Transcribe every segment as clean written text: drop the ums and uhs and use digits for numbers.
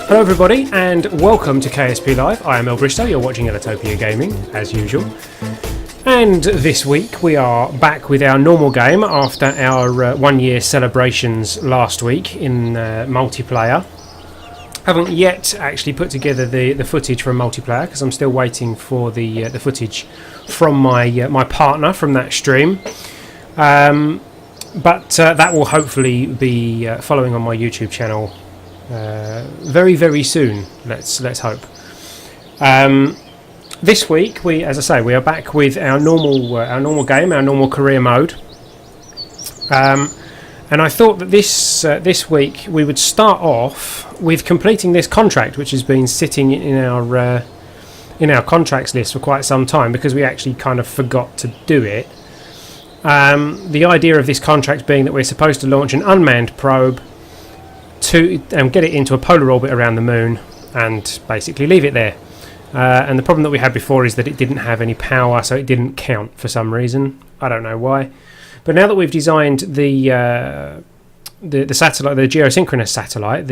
Hello everybody and welcome to KSP Live. I am El Bristow, you're watching Ellitopia Gaming as usual. And this week we are back with our normal game after our 1 year celebrations last week in multiplayer. Haven't yet actually put together the footage from multiplayer because I'm still waiting for the footage from my partner from that stream. But that will hopefully be following on my YouTube channel very soon. Let's hope. This week we are back with our normal game, our normal career mode. And I thought that this week we would start off with completing this contract, which has been sitting in our contracts list for quite some time because we actually kind of forgot to do it. The idea of this contract being that we're supposed to launch an unmanned probe to get it into a polar orbit around the moon and basically leave it there. And the problem that we had before is that it didn't have any power, so it didn't count for some reason. I don't know why. But now that we've designed the satellite, the geosynchronous satellite,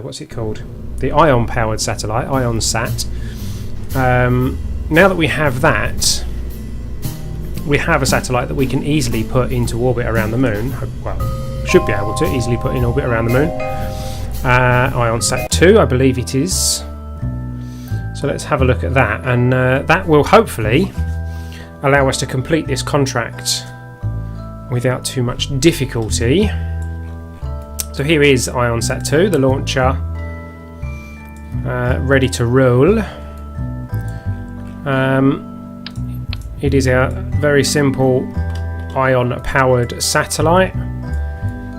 what's it called? The ion-powered satellite, IonSat. Now that we have that, we have a satellite that we can easily put into orbit around the moon. Well, should be able to easily put in orbit around the moon. IonSat 2, I believe it is. So let's have a look at that, and that will hopefully allow us to complete this contract without too much difficulty. So here is IonSat 2, the launcher, ready to roll. It is a very simple ion-powered satellite.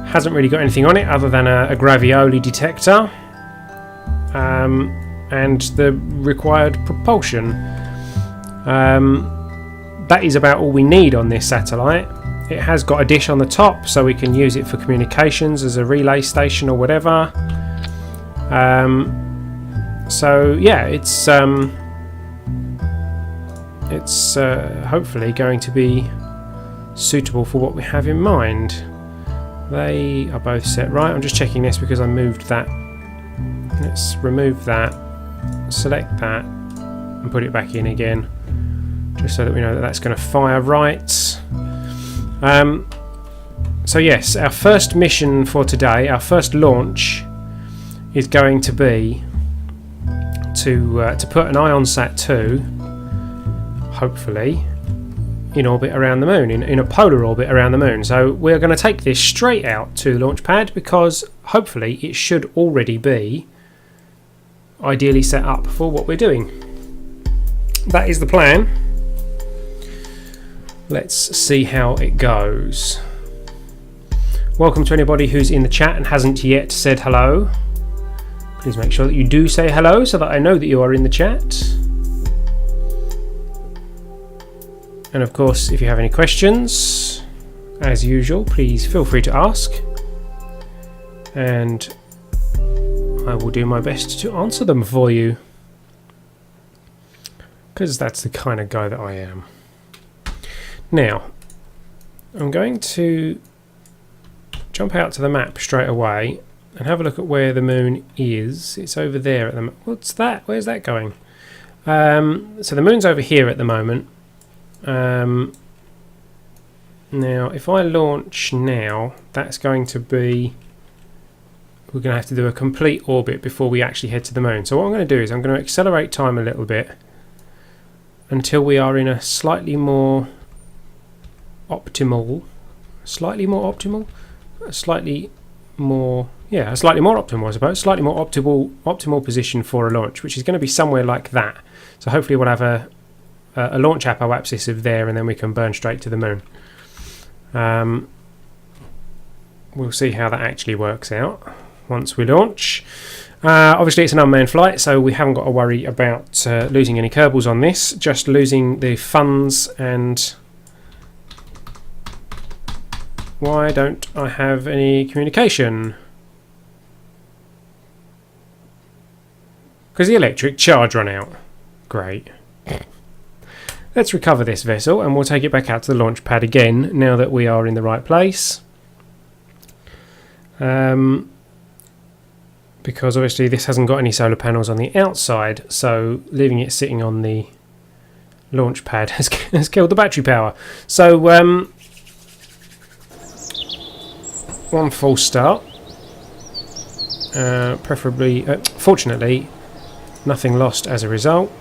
Hasn't really got anything on it other than a gravioli detector and the required propulsion. That is about all we need on this satellite. It has got a dish on the top so we can use it for communications as a relay station or whatever. So yeah, it's hopefully going to be suitable for what we have in mind. They are both set right. I'm just checking this because I moved that. Let's remove that, select that and put it back in again, just so that we know that that's going to fire right. So yes, our first mission for today, our first launch, is going to be to put an IonSat 2, hopefully, in orbit around the moon, in a polar orbit around the moon. So we're going to take this straight out to the launch pad because hopefully it should already be ideally set up for what we're doing. That is the plan. Let's see how it goes. Welcome to anybody who's in the chat and hasn't yet said hello. Please make sure that you do say hello so that I know that you are in the chat. And of course, if you have any questions, as usual, please feel free to ask. And I will do my best to answer them for you. Because that's the kind of guy that I am. Now, I'm going to jump out to the map straight away and have a look at where the moon is. It's over there at the moment. What's that? Where's that going? So the moon's over here at the moment. Now if I launch now, that's going to be, we're going to have to do a complete orbit before we actually head to the moon. So what I'm going to do is I'm going to accelerate time a little bit until we are in a slightly more optimal I suppose, slightly more optimal position for a launch, which is going to be somewhere like that. So hopefully we'll have a launch apoapsis of there, and then we can burn straight to the moon. We'll see how that actually works out once we launch. Obviously it's an unmanned flight, so we haven't got to worry about losing any Kerbals on this, just losing the funds. And why don't I have any communication? Because the electric charge ran out. Great. Let's recover this vessel and we'll take it back out to the launch pad again now that we are in the right place. because obviously this hasn't got any solar panels on the outside, so leaving it sitting on the launch pad has killed the battery power. So one false start, preferably, fortunately nothing lost as a result,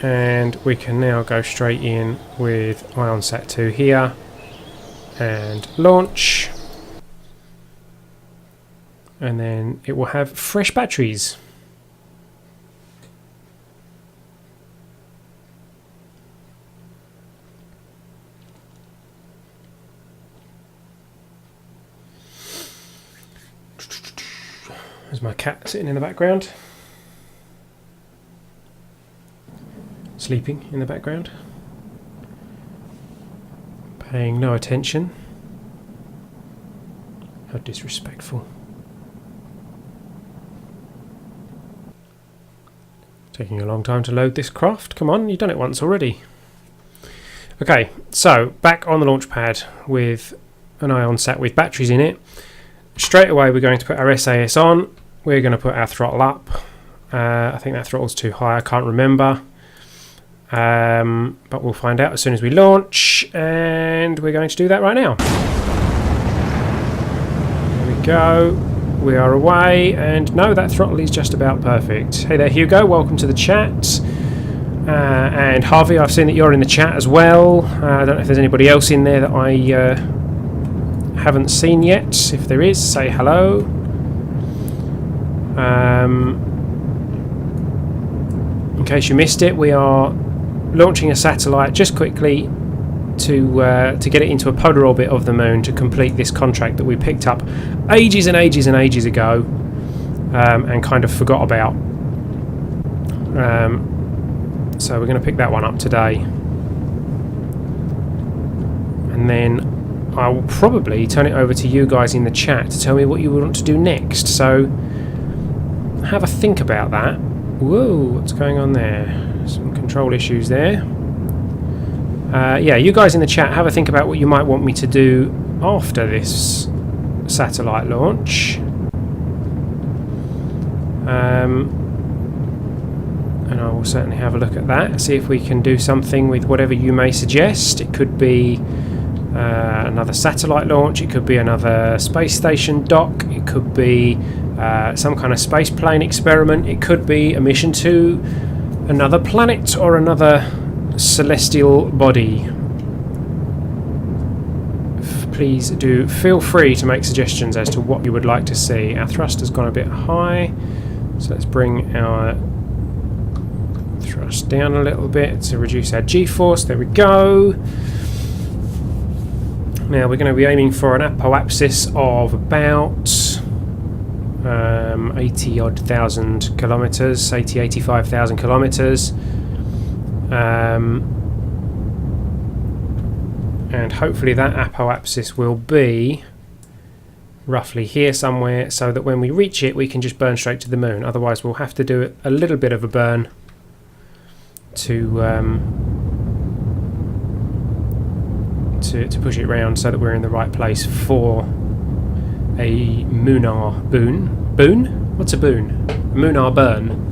and we can now go straight in with IonSat 2 here and launch, and then it will have fresh batteries. There's my cat sitting in the background, sleeping in the background, paying no attention. How disrespectful. Taking a long time to load this craft. Come on, you've done it once already. Okay, so back on the launch pad with an IonSat with batteries in it. Straight away we're going to put our SAS on. We're going to put our throttle up. I think that throttle's too high, I can't remember. But we'll find out as soon as we launch, and we're going to do that right now. There we go. We are away, and no, that throttle is just about perfect. Hey there, Hugo, welcome to the chat. And Harvey, I've seen that you're in the chat as well. I don't know if there's anybody else in there that I haven't seen yet. If there is, say hello. In case you missed it, we are launching a satellite just quickly to get it into a polar orbit of the moon to complete this contract that we picked up ages and ages and ages ago, and kind of forgot about. So we're going to pick that one up today, and then I will probably turn it over to you guys in the chat to tell me what you want to do next. So have a think about that. Whoa, what's going on there? Some control issues there. Yeah, you guys in the chat, have a think about what you might want me to do after this satellite launch. And I will certainly have a look at that, see if we can do something with whatever you may suggest. It could be another satellite launch, it could be another space station dock, it could be some kind of space plane experiment, it could be a mission to another planet or another celestial body. Please do feel free to make suggestions as to what you would like to see. Our thrust has gone a bit high, so let's bring our thrust down a little bit to reduce our G-force. There we go. Now we're going to be aiming for an apoapsis of about 80-odd thousand kilometres, 85,000 kilometres. And hopefully that apoapsis will be roughly here somewhere, so that when we reach it we can just burn straight to the moon. Otherwise we'll have to do a little bit of a burn to push it round so that we're in the right place for a lunar boon. Boon? What's a boon? A lunar burn.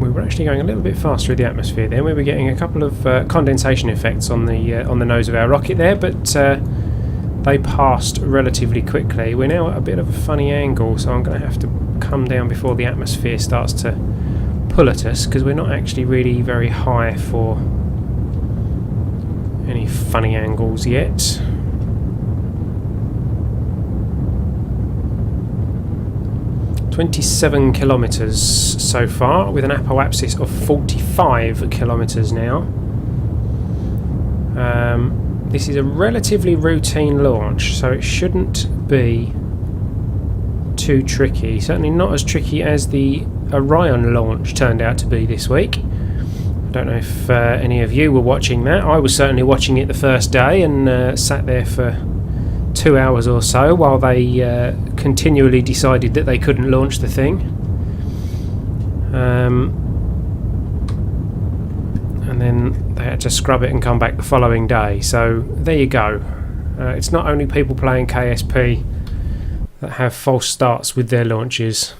We were actually going a little bit fast through the atmosphere then. We were getting a couple of condensation effects on the nose of our rocket there, but they passed relatively quickly. We're now at a bit of a funny angle, so I'm going to have to come down before the atmosphere starts to pull at us, because we're not actually really very high for any funny angles yet. "27 kilometres so far, with an apoapsis of 45 kilometres now. This is a relatively routine launch, so it shouldn't be too tricky. Certainly not as tricky as the Orion launch turned out to be this week. I don't know if any of you were watching that. I was certainly watching it the first day, and sat there for 2 hours or so while they continually decided that they couldn't launch the thing. And then they had to scrub it and come back the following day. So there you go. It's not only people playing KSP that have false starts with their launches.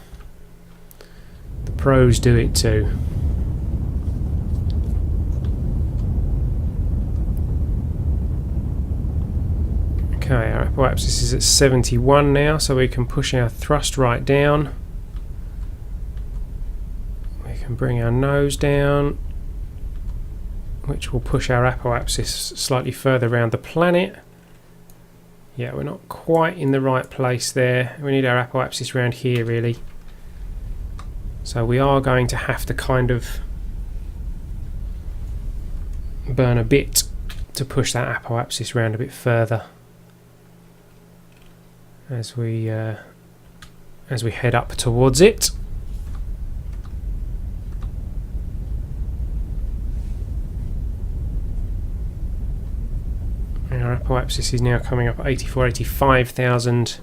The pros do it too. Okay, our apoapsis is at 71 now, so we can push our thrust right down. We can bring our nose down, which will push our apoapsis slightly further around the planet. Yeah, we're not quite in the right place there. We need our apoapsis around here, really. So we are going to have to kind of burn a bit to push that apoapsis around a bit further as we head up towards it. Our apoapsis is now coming up at 85,000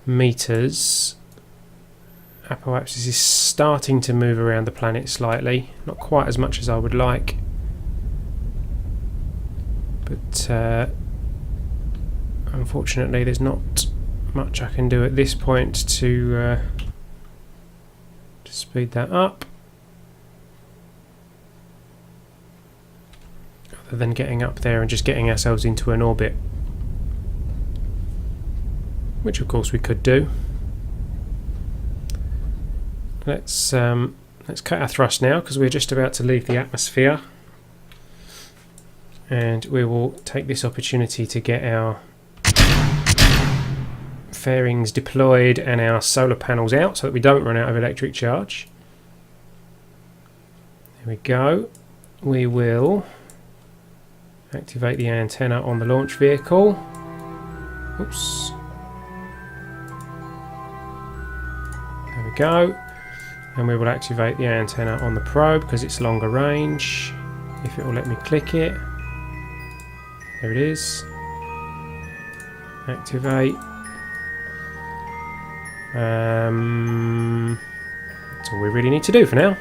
meters. Apoapsis is starting to move around the planet slightly, not quite as much as I would like, but unfortunately there's not much I can do at this point to speed that up, other than getting up there and just getting ourselves into an orbit, which of course we could do. Let's cut our thrust now, because we're just about to leave the atmosphere, and we will take this opportunity to get our fairings deployed and our solar panels out so that we don't run out of electric charge. There we go. We will activate the antenna on the launch vehicle. Oops. There we go. And we will activate the antenna on the probe because it's longer range, if it will let me click it. There it is. Activate. That's all we really need to do for now.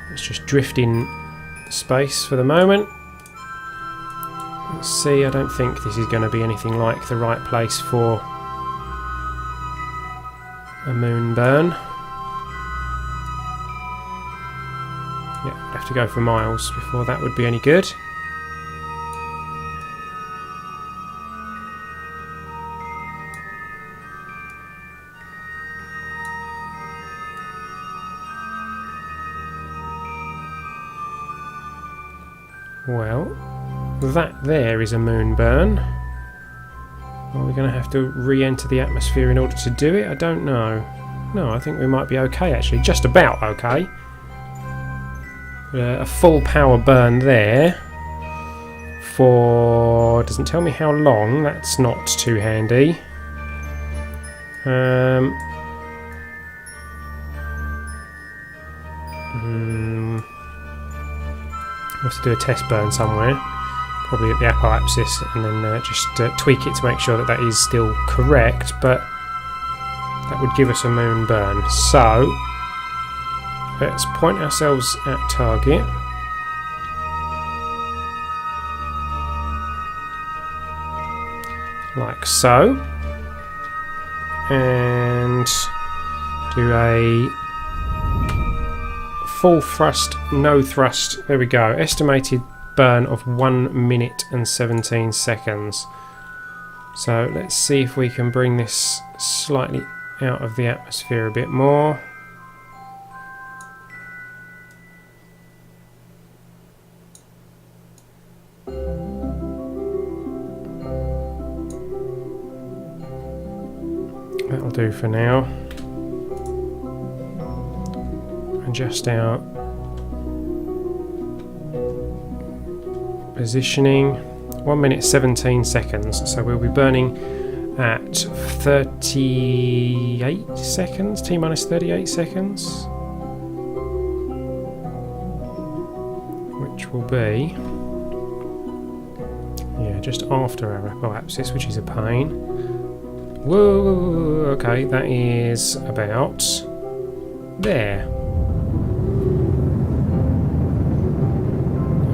Let's just drift in space for the moment. Let's see, I don't think this is going to be anything like the right place for a moon burn. Yeah, I'd have to go for miles before that would be any good. Well, that there is a moon burn. Are we going to have to re-enter the atmosphere in order to do it? I don't know. No, I think we might be okay actually. Just about okay. A full power burn there. For... doesn't tell me how long. That's not too handy. We'll have to do a test burn somewhere, probably at the apoapsis, and then just tweak it to make sure that that is still correct, but that would give us a moon burn. So let's point ourselves at target. Like so. And do a full thrust, no thrust. There we go. Estimated burn of 1 minute and 17 seconds. So let's see if we can bring this slightly out of the atmosphere a bit more. That'll do for now. Adjust our positioning. 1 minute 17 seconds, so we'll be burning at 38 seconds, T minus 38 seconds, which will be, yeah, just after our apoapsis, which is a pain. Whoa, okay, that is about there.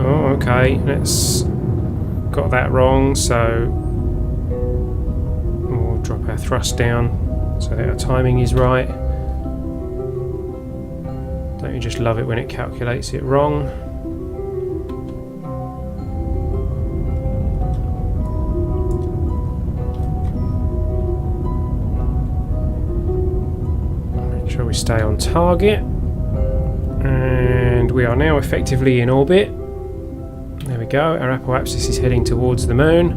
Oh, okay, let's got that wrong, so we'll drop our thrust down so that our timing is right. Don't you just love it when it calculates it wrong? Make sure we stay on target. And we are now effectively in orbit. There we go, our apoapsis is heading towards the moon.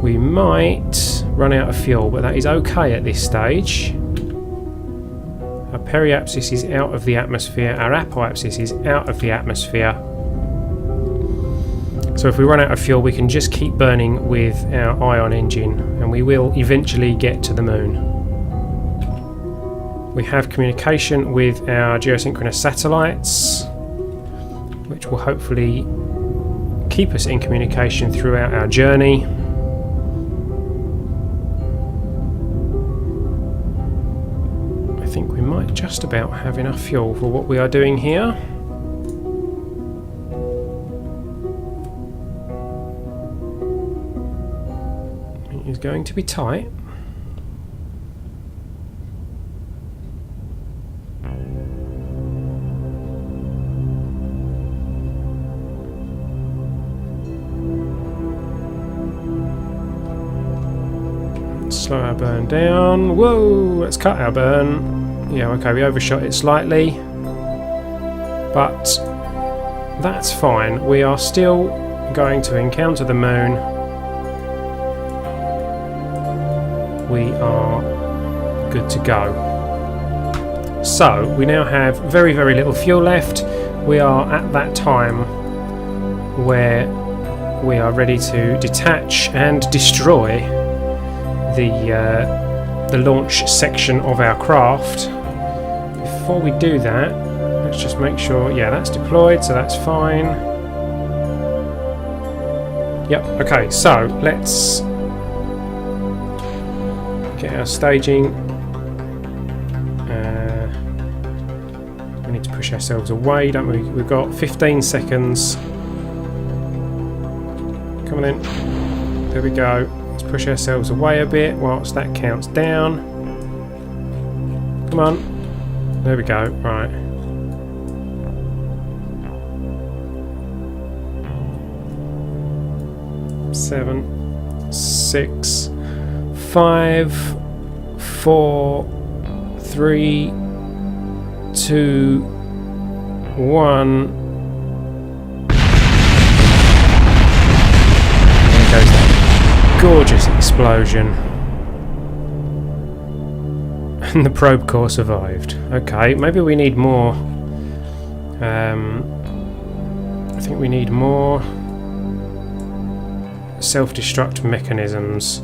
We might run out of fuel, but that is okay at this stage. Our periapsis is out of the atmosphere, our apoapsis is out of the atmosphere. So if we run out of fuel, we can just keep burning with our ion engine, and we will eventually get to the moon. We have communication with our geosynchronous satellites, which will hopefully keep us in communication throughout our journey. I think we might just about have enough fuel for what we are doing here. It is going to be tight. Slow our burn down. Whoa, let's cut our burn. Yeah, okay, we overshot it slightly, but that's fine. We are still going to encounter the moon. We are good to go. So we now have very, very little fuel left. We are at that time where we are ready to detach and destroy the launch section of our craft. Before we do that, let's just make sure, yeah, that's deployed, so that's fine. Yep, okay, so let's get our staging. We need to push ourselves away, don't we? We've got 15 seconds. Come on in. There we go. Push ourselves away a bit whilst that counts down. Come on. There we go. Right. Seven, 6, 5, 4, 3, 2, 1. There goes that gorgeous explosion. And the probe core survived. Okay, maybe we need more. I think we need more self-destruct mechanisms.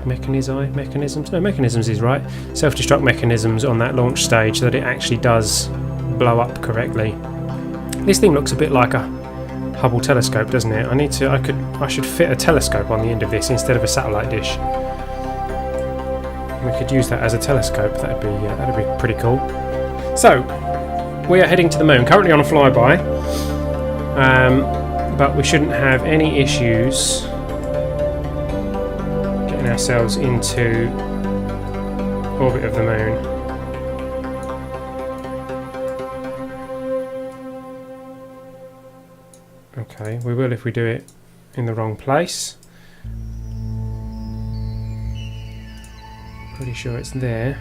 Mechanisms? No, mechanisms is right. Self-destruct mechanisms on that launch stage so that it actually does blow up correctly. This thing looks a bit like a Hubble telescope, doesn't it? I should fit a telescope on the end of this instead of a satellite dish. We could use that as a telescope. That'd be pretty cool. So we are heading to the moon. Currently on a flyby, but we shouldn't have any issues getting ourselves into orbit of the moon. Okay, we will if we do it in the wrong place. Pretty sure it's there.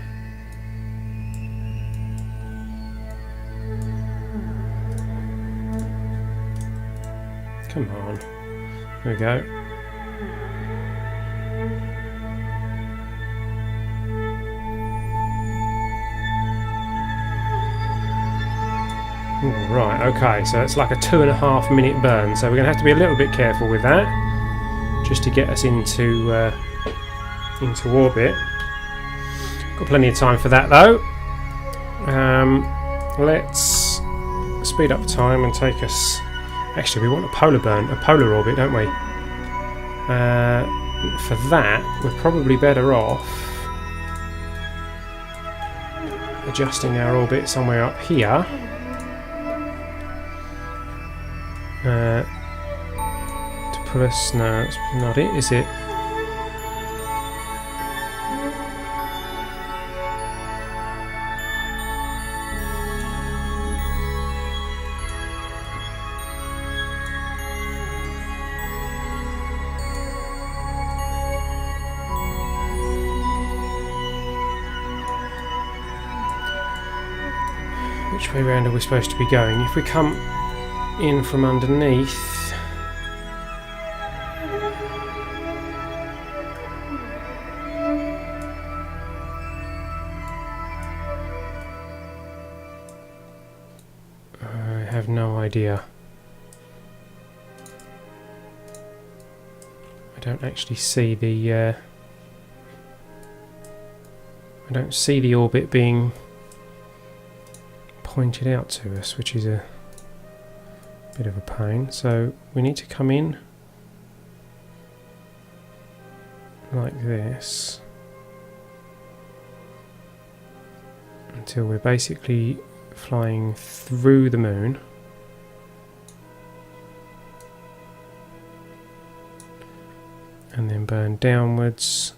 Come on. There we go. Right, okay, so it's like a 2.5 minute burn, so we're going to have to be a little bit careful with that, just to get us into orbit. Got plenty of time for that though. Let's speed up time and take us... Actually, we want a polar orbit, don't we? For that, we're probably better off adjusting our orbit somewhere up here. To plus, no, that's not it, is it? Which way round are we supposed to be going? If we come in from underneath, I have no idea. I don't actually see the I don't see the orbit being pointed out to us, which is a bit of a pain. So we need to come in like this until we're basically flying through the moon, and then burn downwards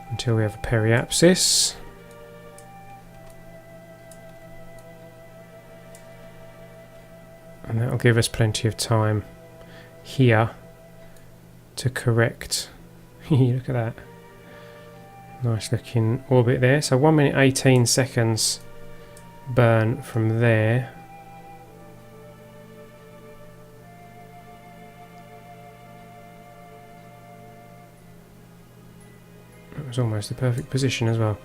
until we have a periapsis. And that'll give us plenty of time here to correct. Look at that. Nice looking orbit there. So 1 minute 18 seconds burn from there. That was almost the perfect position as well.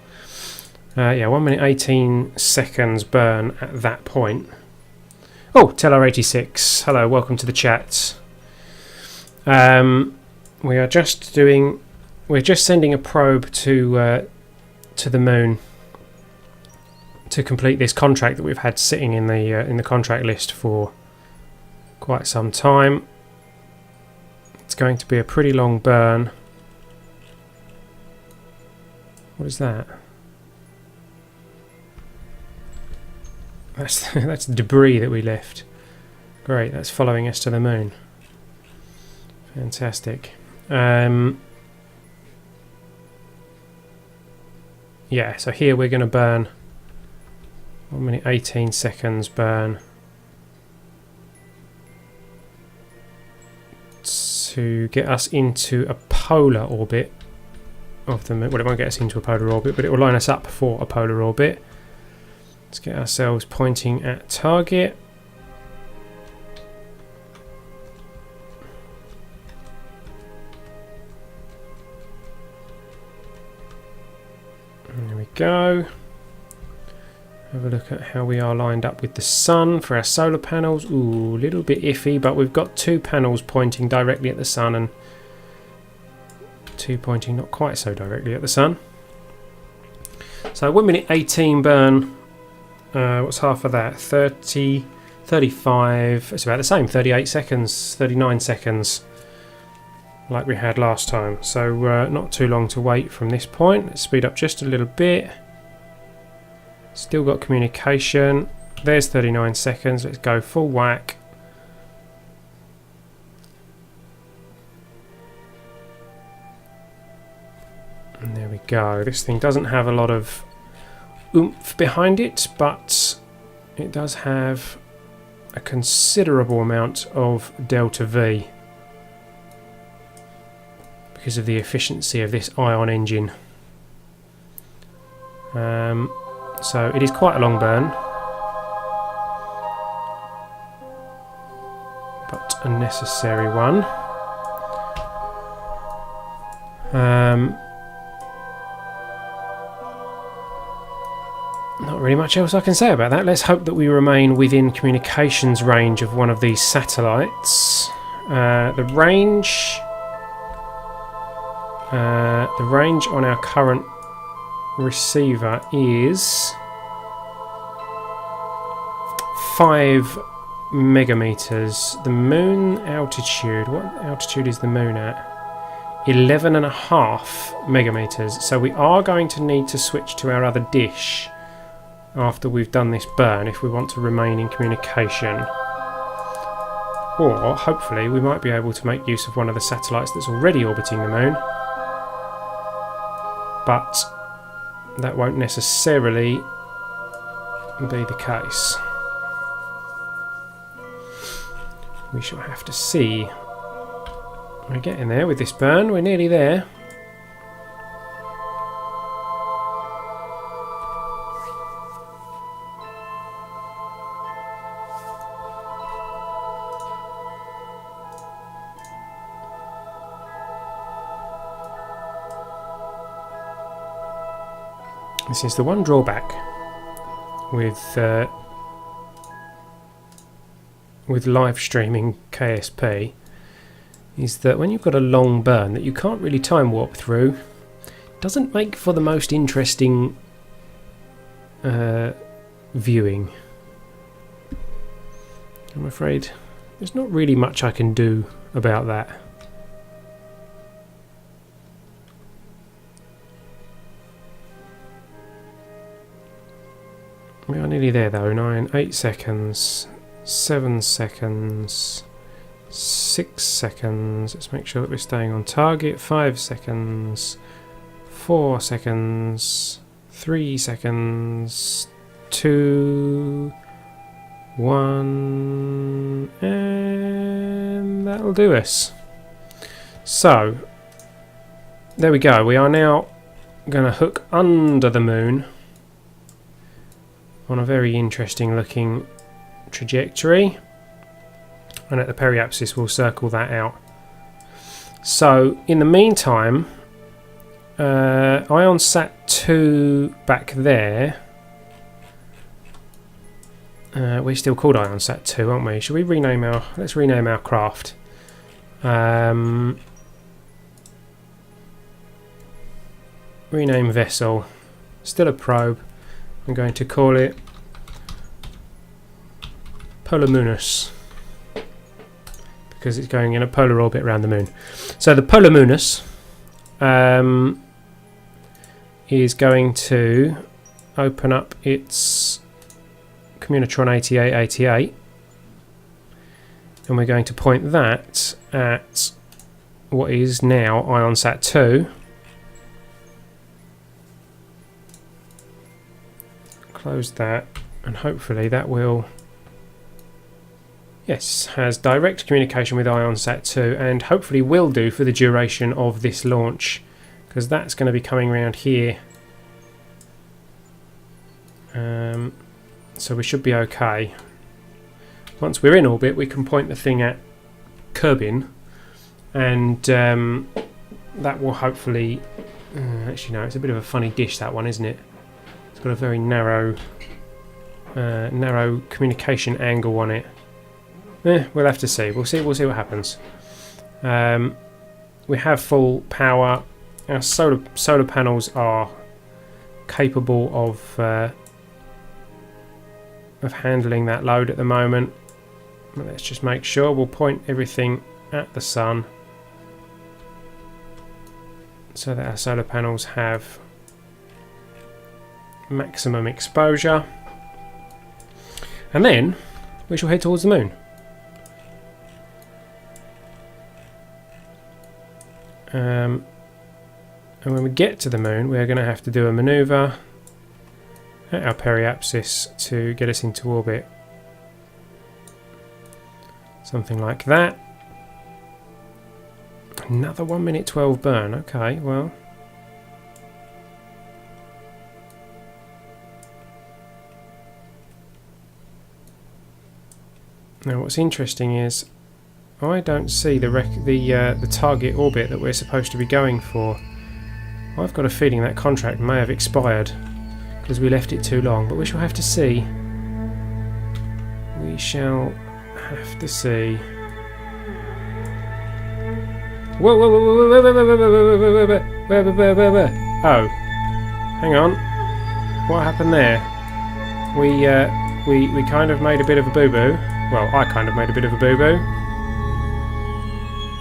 Yeah, 1 minute 18 seconds burn at that point. Oh, Teller86, hello, welcome to the chat. We're just sending a probe to the moon to complete this contract that we've had sitting in the contract list for quite some time. It's going to be a pretty long burn. What is that? That's debris that we left. Great, that's following us to the moon. Fantastic. Yeah, so here we're going to burn 1 minute 18 seconds burn to get us into a polar orbit of the moon. Well, it won't get us into a polar orbit, but it will line us up for a polar orbit. Let's get ourselves pointing at target. There we go. Have a look at how we are lined up with the sun for our solar panels. Ooh, a little bit iffy, but we've got 2 panels pointing directly at the sun and 2 pointing not quite so directly at the sun. So 1 minute 18 burn. What's half of that? 30, 35, it's about the same, 38 seconds, 39 seconds, like we had last time. So not too long to wait from this point. Let's speed up just a little bit. Still got communication. There's 39 seconds, let's go full whack. And there we go. This thing doesn't have a lot of oomph behind it, but it does have a considerable amount of delta V because of the efficiency of this ion engine. So it is quite a long burn, but a necessary one. Not really much else I can say about that. Let's hope that we remain within communications range of one of these satellites. The range on our current receiver is 5 megameters. The moon altitude, what altitude is the moon at? 11.5 megameters. So we are going to need to switch to our other dish after we've done this burn if we want to remain in communication. Or, hopefully, we might be able to make use of one of the satellites that's already orbiting the moon. But that won't necessarily be the case. We shall have to see. We're getting there with this burn. We're nearly there. This is the one drawback with live streaming KSP, is that when you've got a long burn that you can't really time warp through, it doesn't make for the most interesting viewing. I'm afraid there's not really much I can do about that. We are nearly there though. 8 seconds, 7 seconds, 6 seconds. Let's make sure that we're staying on target. 5 seconds, 4 seconds, 3 seconds, 2, 1, and that'll do us. So, there we go. We are now going to hook under the moon on a very interesting looking trajectory, and at the periapsis we'll circle that out. So in the meantime, IonSat 2 back there, we're still called IonSat 2, aren't we? Should we rename our, let's rename our craft. Rename vessel, still a probe. I'm going to call it Polamunus because it's going in a polar orbit around the moon. So the Polamunus is going to open up its Communitron 8888, and we're going to point that at what is now IonSat 2. Close that, and hopefully that will, yes, has direct communication with IonSat 2, and hopefully will do for the duration of this launch, because that's going to be coming around here. So we should be okay. Once we're in orbit, we can point the thing at Kerbin, and that will hopefully, actually no, it's a bit of a funny dish, that one, isn't it? It's got a very narrow communication angle on it. We'll have to see. We'll see what happens. We have full power. Our solar panels are capable of handling that load at the moment. Let's just make sure. We'll point everything at the sun so that our solar panels have maximum exposure, and then we shall head towards the moon. And when we get to the moon, we're going to have to do a manoeuvre at our periapsis to get us into orbit. Something like that. Another 1 minute 12 burn. Okay, well. Now what's interesting is I don't see the target orbit that we're supposed to be going for. I've got a feeling that contract may have expired because we left it too long, but we shall have to see. We shall have to see. Whoa, whoa, whoa, whoa, whoa, whoa, whoa, whoa, whoa, whoa, whoa, whoa. Oh, hang on. What happened there? We kind of made a bit of a boo-boo. Well, I kind of made a bit of a boo-boo.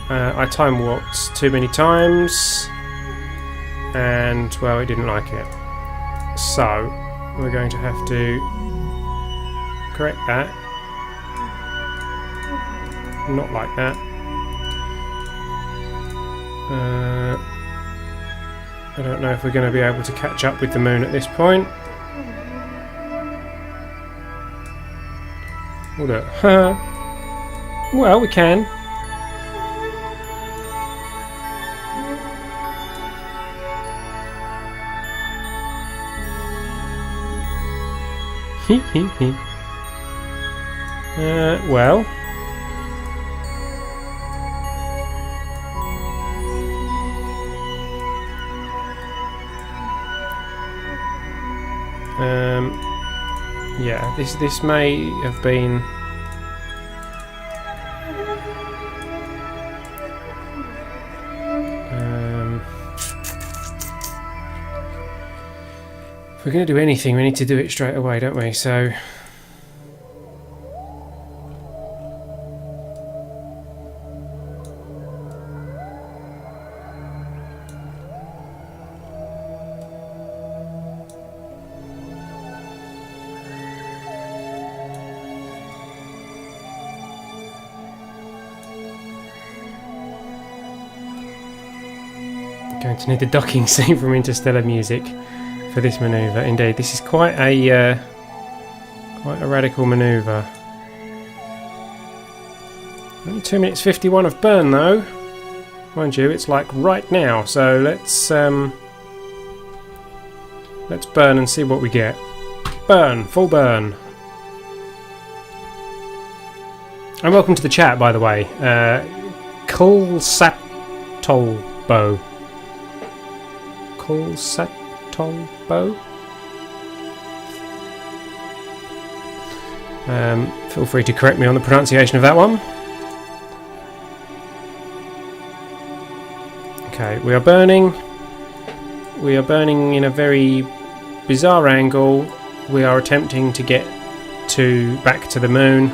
I time warped too many times, and well, it didn't like it. So we're going to have to correct that. not like that. I don't know if we're going to be able to catch up with the moon at this point. Hold up. Well, we can. Well. Yeah, this may have been. If we're going to do anything, we need to do it straight away, don't we? So. Going to need the docking scene from Interstellar Music for this manoeuvre. Indeed, this is quite a radical manoeuvre. Only 2 minutes 51 of burn though. Mind you, it's like right now. So let's burn and see what we get. Burn, full burn. And welcome to the chat, by the way. Kulsatolbo. Kulsatolbo. Feel free to correct me on the pronunciation of that one. Okay, we are burning. We are burning in a very bizarre angle. We are attempting to get back to the moon.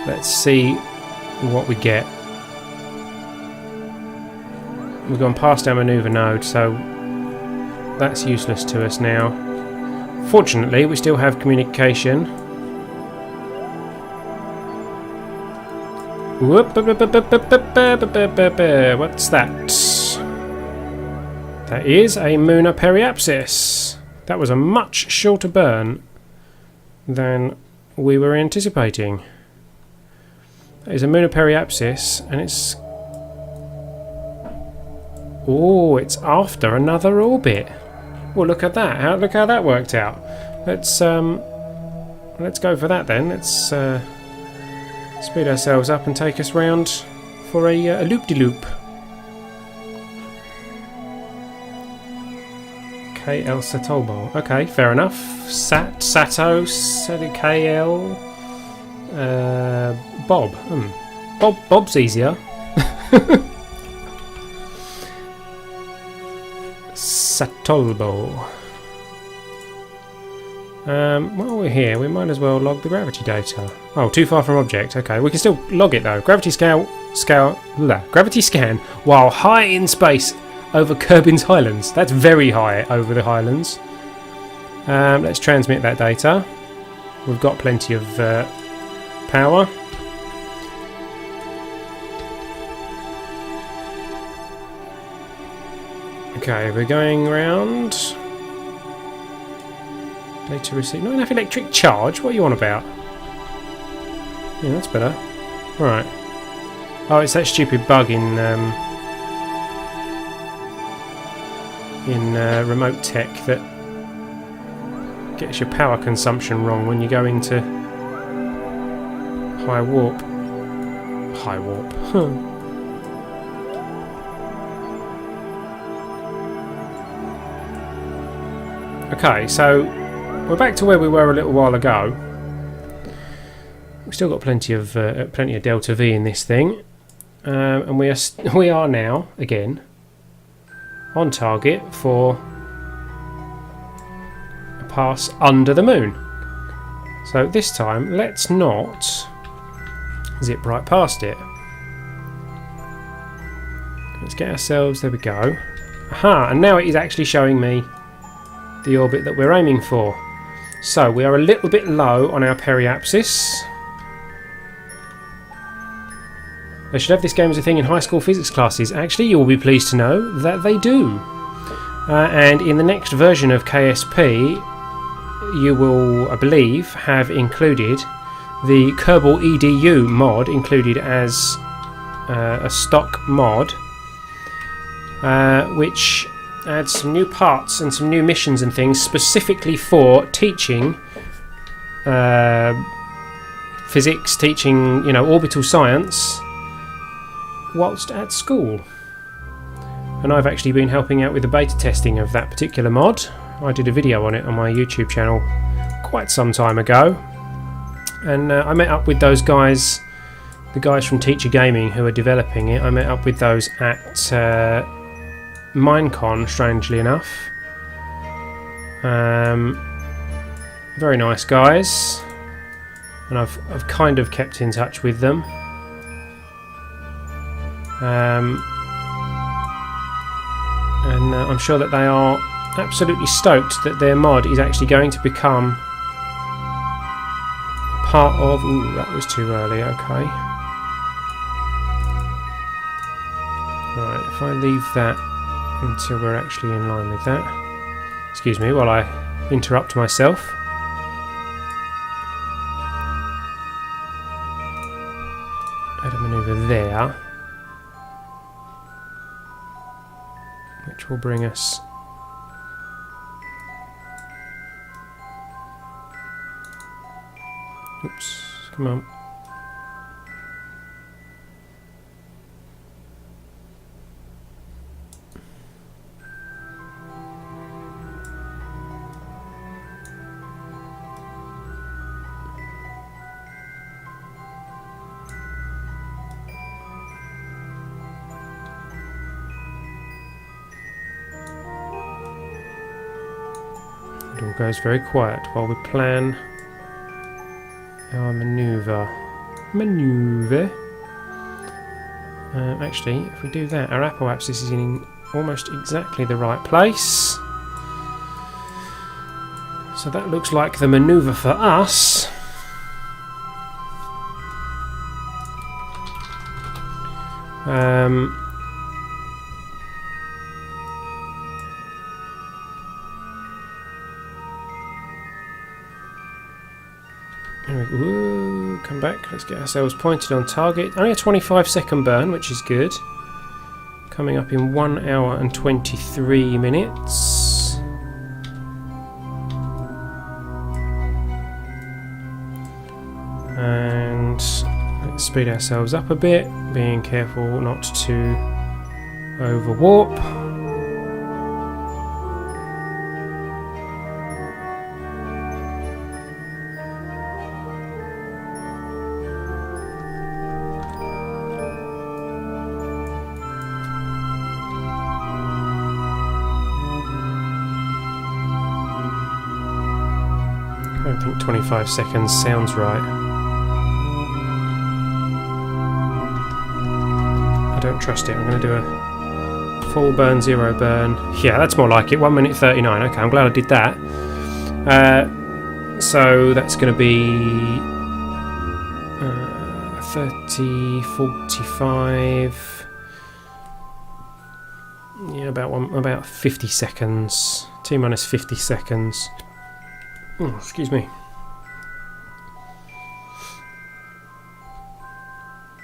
Let's see what we get. We've gone past our manoeuvre node, so that's useless to us now. Fortunately, we still have communication. What's that? That is a Lunar periapsis. That was a much shorter burn than we were anticipating. That is a Lunar periapsis, and it's... Oh, it's after another orbit. Well, look at that. Look how that worked out. Let's go for that then. Let's speed ourselves up and take us round for a loop-de-loop. KL Satolbo. Okay, fair enough. Sato, KL, Bob. Bob's easier. Satolbo. While we're here, we might as well log the gravity data. Oh, too far from object. Okay, we can still log it though. Gravity scan while high in space over Kerbin's Highlands. That's very high over the Highlands. Let's transmit that data. We've got plenty of power. Okay, we're going round. Data receipt. Not enough electric charge? What are you on about? Yeah, that's better. Right. Oh, it's that stupid bug in remote tech that gets your power consumption wrong when you go into high warp. High warp. Okay, so we're back to where we were a little while ago. We've still got plenty of delta V in this thing, and we are now again on target for a pass under the moon. So this time, let's not zip right past it. Let's get ourselves. There we go. Aha! And now it is actually showing me the orbit that we're aiming for. So we are a little bit low on our periapsis. They should have this game as a thing in high school physics classes. Actually, you will be pleased to know that they do. And in the next version of KSP, you will, I believe, have included the Kerbal EDU mod included as a stock mod, which adds some new parts and some new missions and things specifically for teaching physics, teaching, you know, orbital science whilst at school. And I've actually been helping out with the beta testing of that particular mod. I did a video on it on my YouTube channel quite some time ago, and I met up with those guys, the guys from Teacher Gaming who are developing it. I met up with those at Minecon, strangely enough. Very nice guys, and I've kind of kept in touch with them. And I'm sure that they are absolutely stoked that their mod is actually going to become part of... Ooh, that was too early, okay. Right, if I leave that until we're actually in line with that. Excuse me while I interrupt myself. Add a manoeuvre there, which will bring us oops, come on. It all goes very quiet while we plan our manoeuvre. Actually, if we do that, our Apple Apsis is in almost exactly the right place. So that looks like the manoeuvre for us. Ooh, come back, let's get ourselves pointed on target. Only a 25-second burn, which is good. Coming up in 1 hour and 23 minutes. And let's speed ourselves up a bit, being careful not to overwarp. I don't think 25 seconds sounds right. I don't trust it. I'm going to do a full burn, zero burn. Yeah, that's more like it. 1 minute 39. Okay, I'm glad I did that. So that's going to be 30, 45. Yeah, about 50 seconds. T minus 50 seconds. Oh, excuse me.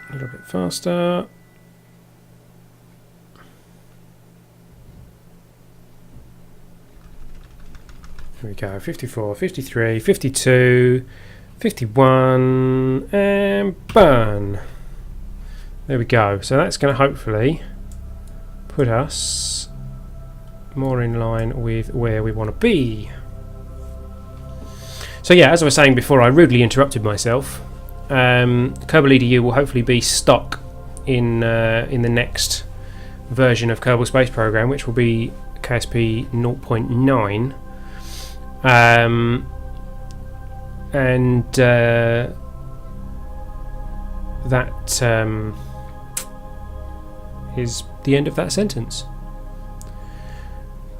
A little bit faster. Here we go. 54, 53, 52, 51, and burn. There we go. So that's going to hopefully put us more in line with where we want to be. So yeah, as I was saying before, I rudely interrupted myself. Kerbal EDU will hopefully be stock in the next version of Kerbal Space Program, which will be KSP 0.9. That is the end of that sentence.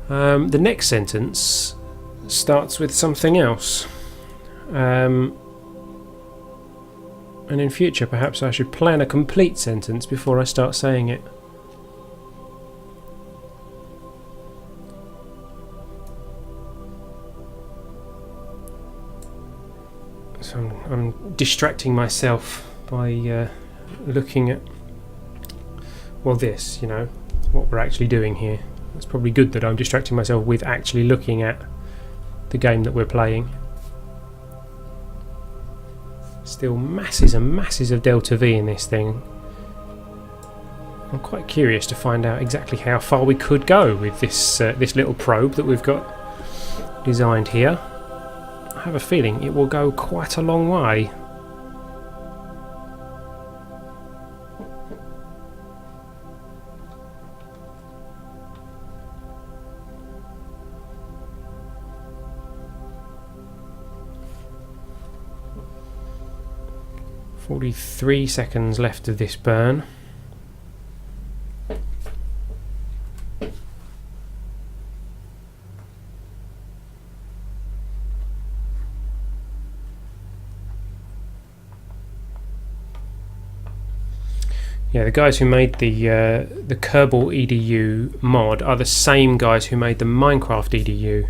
The next sentence starts with something else. And in future, perhaps I should plan a complete sentence before I start saying it. So I'm distracting myself by looking at, well, this, you know, what we're actually doing here. It's probably good that I'm distracting myself with actually looking at the game that we're playing. Still masses and masses of delta V in this thing. I'm quite curious to find out exactly how far we could go with this this little probe that we've got designed here. I have a feeling it will go quite a long way. "43 seconds left of this burn." Yeah, the guys who made the Kerbal EDU mod are the same guys who made the Minecraft EDU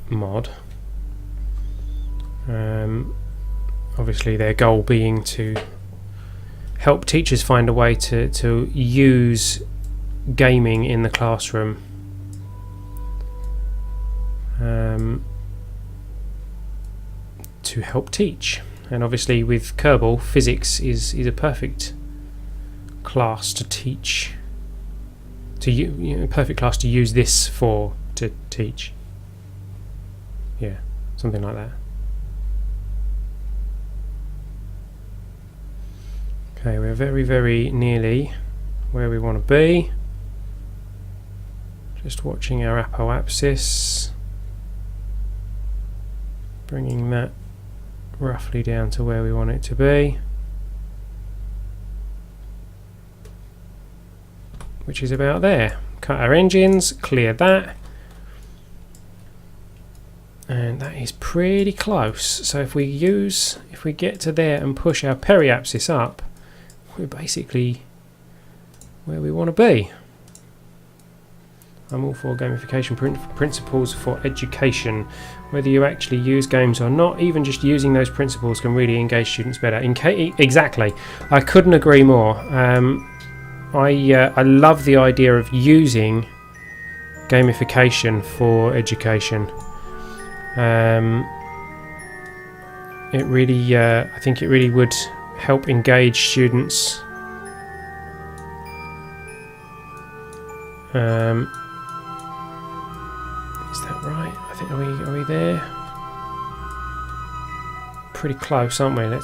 mod. Obviously their goal being to help teachers find a way to use gaming in the classroom. To help teach. And obviously with Kerbal, physics is a perfect class to teach. Perfect class to use this for, to teach. Yeah, something like that. Okay, we're very, very nearly where we want to be. Just watching our apoapsis. Bringing that roughly down to where we want it to be. Which is about there. Cut our engines, clear that. And that is pretty close. So if we get to there and push our periapsis up, we're basically where we want to be. I'm all for gamification principles for education. Whether you actually use games or not, even just using those principles can really engage students better. Exactly, I couldn't agree more. I love the idea of using gamification for education. It really, I think it really would help engage students. Is that right? I think are we there? Pretty close, aren't we? We'll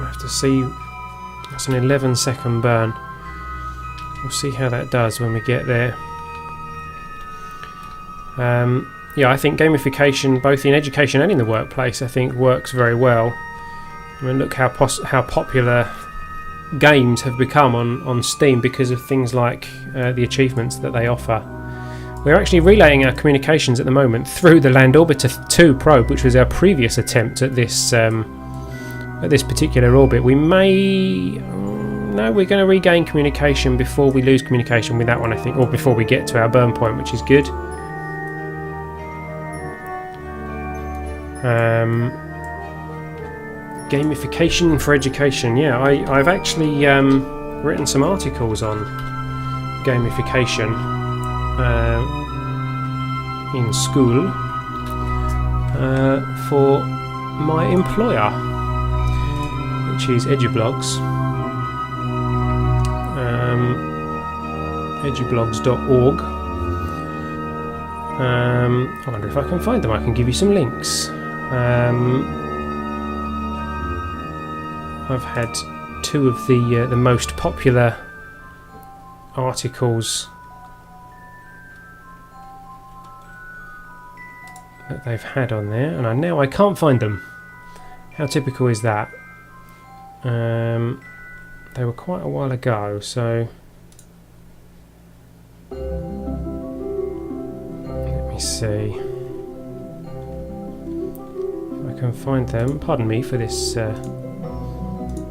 have to see. That's an 11-second burn. We'll see how that does when we get there. Yeah, I think gamification, both in education and in the workplace, I think works very well. I mean, look how popular games have become on Steam because of things like the achievements that they offer. We're actually relaying our communications at the moment through the Land Orbiter 2 probe, which was our previous attempt at this particular orbit. We may... no, we're going to regain communication before we lose communication with that one, I think, or before we get to our burn point, which is good. Gamification for education. Yeah, I've actually written some articles on gamification in school for my employer, which is Edublogs. Edublogs.org. I wonder if I can find them. I can give you some links. I've had two of the most popular articles that they've had on there, and now I can't find them. How typical is that? They were quite a while ago, so let me see if I can find them. Pardon me for this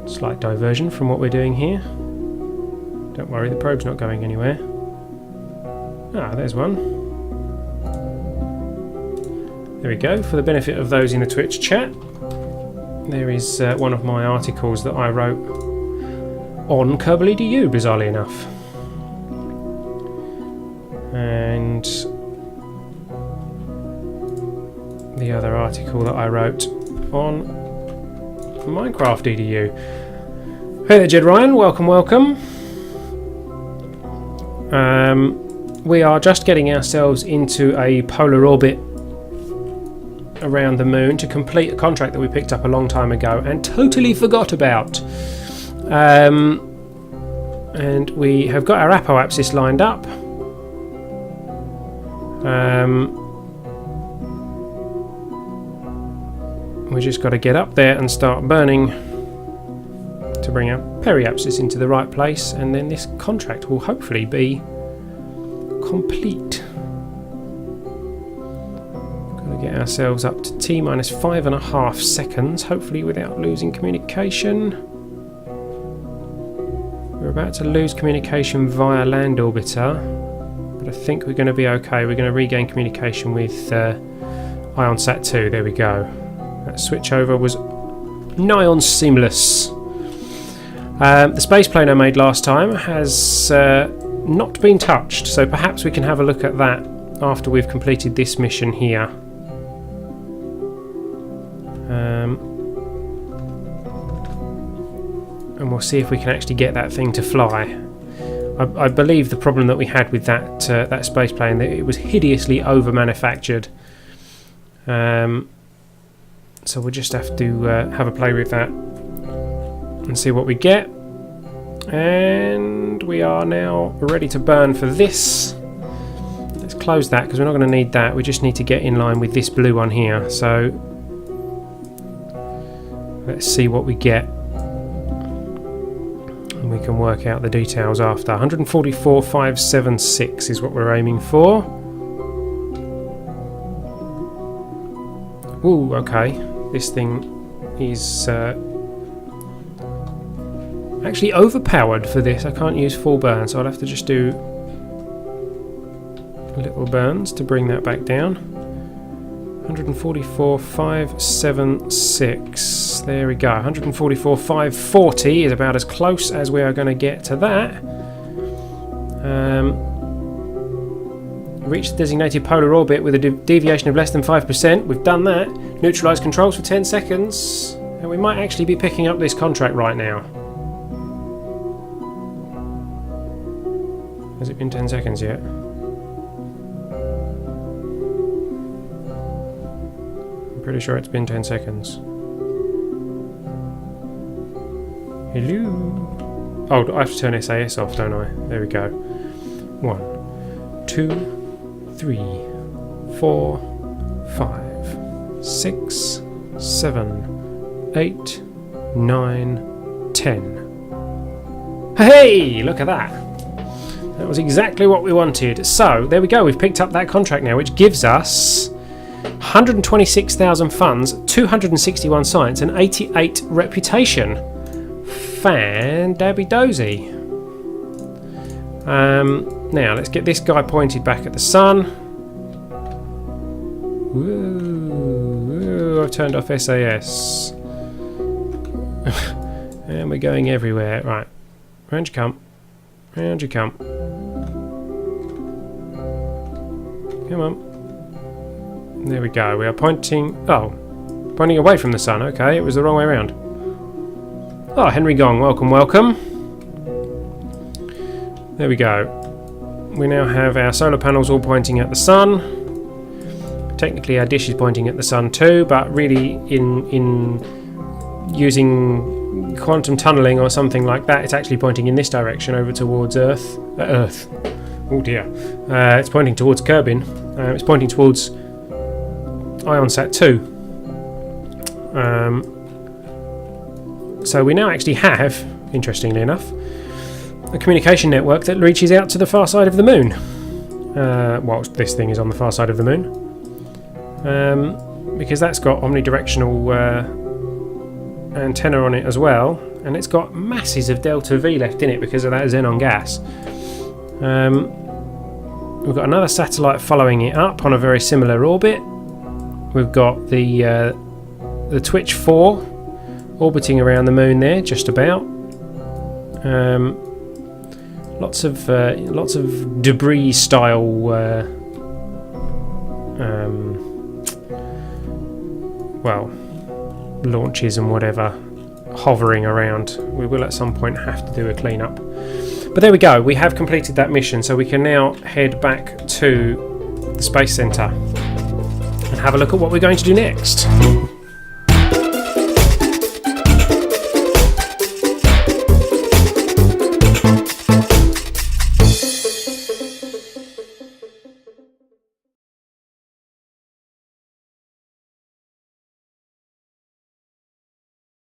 slight diversion from what we're doing here. Don't worry, the probe's not going anywhere. Ah, there's one. There we go. For the benefit of those in the Twitch chat, there is one of my articles that I wrote on Kerbal EDU, bizarrely enough. And the other article that I wrote on Minecraft EDU. Hey there, Jed Ryan. Welcome, welcome. We are just getting ourselves into a polar orbit around the moon to complete a contract that we picked up a long time ago and totally forgot about. And we have got our apoapsis lined up. We just got to get up there and start burning to bring our periapsis into the right place, and then this contract will hopefully be complete. Got to get ourselves up to T minus 5.5 seconds, hopefully without losing communication. We're about to lose communication via land orbiter, but I think we're going to be okay. We're going to regain communication with IonSat 2. There we go. That switchover was nigh on seamless. The space plane I made last time has not been touched, so perhaps we can have a look at that after we've completed this mission here. And we'll see if we can actually get that thing to fly. I believe the problem that we had with that that space plane, that it was hideously over-manufactured. So we'll just have to have a play with that and see what we get. And we are now ready to burn for this. Let's close that because we're not going to need that. We just need to get in line with this blue one here. So let's see what we get. And we can work out the details after. 144,576 is what we're aiming for. Ooh, okay. This thing is actually overpowered for this. I can't use full burn, so I'll have to just do little burns to bring that back down. 144,576. There we go. 144,540 is about as close as we are going to get to that. Reach the designated polar orbit with a deviation of less than 5%. We've done that. Neutralise controls for 10 seconds. And we might actually be picking up this contract right now. Has it been 10 seconds yet? I'm pretty sure it's been 10 seconds. Hello? Oh, I have to turn SAS off, don't I? There we go. 1, 2, 3, 4, 5, 6, 7, 8, 9, 10. Hey! Look at that! That was exactly what we wanted. So, there we go. We've picked up that contract now, which gives us 126,000 funds, 261 science, and 88 reputation. Fan-dabby-dozy. Now, let's get this guy pointed back at the sun. Woo, I've turned off SAS. And we're going everywhere. Right. Round you come. Round you come. Come on. There we go. We are pointing... Oh. Pointing away from the sun. Okay, it was the wrong way around. Oh, Henry Gong. Welcome, welcome. There we go. We now have our solar panels all pointing at the sun. Technically our dish is pointing at the sun too, but really in using quantum tunneling or something like that, it's actually pointing in this direction over towards Earth. Oh dear. It's pointing towards Kerbin. It's pointing towards IonSat 2. So we now actually have, interestingly enough, a communication network that reaches out to the far side of the moon. Whilst this thing is on the far side of the moon. because that's got omnidirectional antenna on it as well, and it's got masses of delta V left in it because of that xenon gas. We've got another satellite following it up on a very similar orbit. We've got the Twitch 4 orbiting around the moon there, just about. Lots of debris style well, launches and whatever hovering around. We will at some point have to do a cleanup. But there we go, we have completed that mission, so we can now head back to the Space Centre and have a look at what we're going to do next.